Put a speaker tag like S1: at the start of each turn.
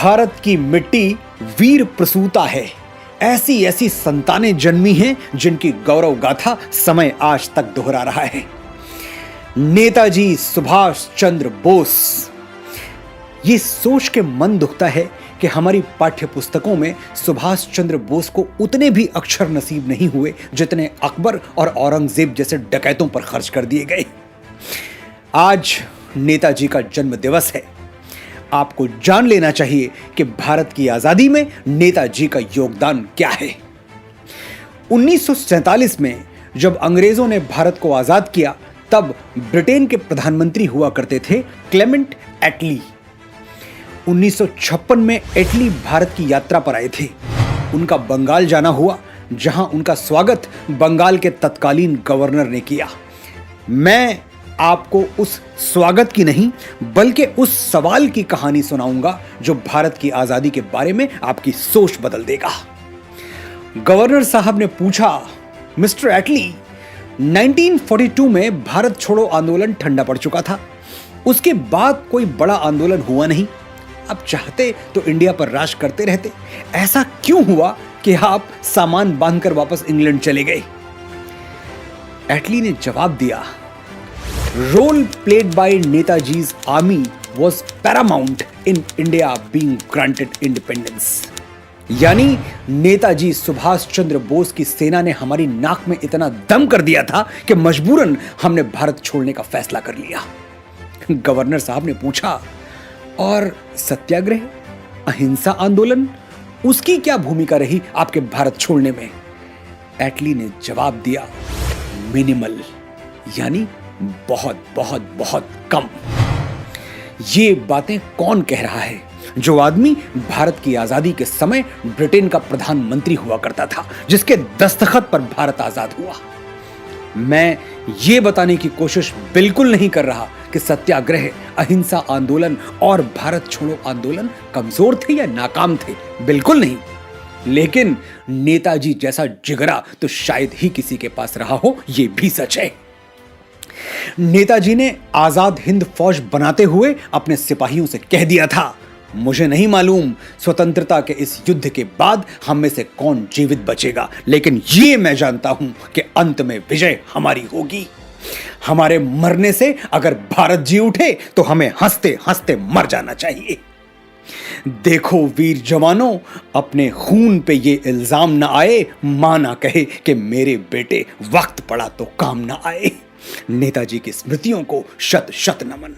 S1: भारत की मिट्टी वीर प्रसूता है। ऐसी ऐसी संतानें जन्मी हैं जिनकी गौरव गाथा समय आज तक दोहरा रहा है। नेताजी सुभाष चंद्र बोस। ये सोच के मन दुखता है कि हमारी पाठ्य पुस्तकों में सुभाष चंद्र बोस को उतने भी अक्षर नसीब नहीं हुए जितने अकबर और औरंगजेब जैसे डकैतों पर खर्च कर दिए गए। आज नेताजी का जन्म दिवस है। आपको जान लेना चाहिए कि भारत की आजादी में नेताजी का योगदान क्या है। 1947 में जब अंग्रेजों ने भारत को आजाद किया तब ब्रिटेन के प्रधानमंत्री हुआ करते थे क्लेमेंट एटली। 1956 में एटली भारत की यात्रा पर आए थे। उनका बंगाल जाना हुआ, जहां उनका स्वागत बंगाल के तत्कालीन गवर्नर ने किया। मैं आपको उस स्वागत की नहीं बल्कि उस सवाल की कहानी सुनाऊंगा जो भारत की आजादी के बारे में आपकी सोच बदल देगा। गवर्नर साहब ने पूछा, मिस्टर एटली, 1942 में भारत छोड़ो आंदोलन ठंडा पड़ चुका था। उसके बाद कोई बड़ा आंदोलन हुआ नहीं। आप चाहते तो इंडिया पर राज करते रहते। ऐसा क्यों हुआ कि आप सामान बांधकर वापस इंग्लैंड चले गए? एटली ने जवाब दिया, role played by Netaji's army was paramount in India being granted independence। यानी नेताजी सुभाष चंद्र बोस की सेना ने हमारी नाक में इतना दम कर दिया था कि मजबूरन हमने भारत छोड़ने का फैसला कर लिया। गवर्नर साहब ने पूछा, और सत्याग्रह, अहिंसा आंदोलन, उसकी क्या भूमिका रही आपके भारत छोड़ने में? एटली ने जवाब दिया, मिनिमल, यानी बहुत बहुत बहुत कम। ये बातें कौन कह रहा है? जो आदमी भारत की आजादी के समय ब्रिटेन का प्रधानमंत्री हुआ करता था, जिसके दस्तखत पर भारत आजाद हुआ। मैं ये बताने की कोशिश बिल्कुल नहीं कर रहा कि सत्याग्रह, अहिंसा आंदोलन और भारत छोड़ो आंदोलन कमजोर थे या नाकाम थे, बिल्कुल नहीं। लेकिन नेताजी जैसा जिगरा तो शायद ही किसी के पास रहा हो, यह भी सच है। नेताजी ने आजाद हिंद फौज बनाते हुए अपने सिपाहियों से कह दिया था, मुझे नहीं मालूम स्वतंत्रता के इस युद्ध के बाद हम में से कौन जीवित बचेगा, लेकिन ये मैं जानता हूं कि अंत में विजय हमारी होगी। हमारे मरने से अगर भारत जी उठे तो हमें हंसते हंसते मर जाना चाहिए। देखो वीर जवानों, अपने खून पे ये इल्जाम ना आए, मां ना कहे कि मेरे बेटे वक्त पड़ा तो काम ना आए। नेताजी की स्मृतियों को शत शत नमन।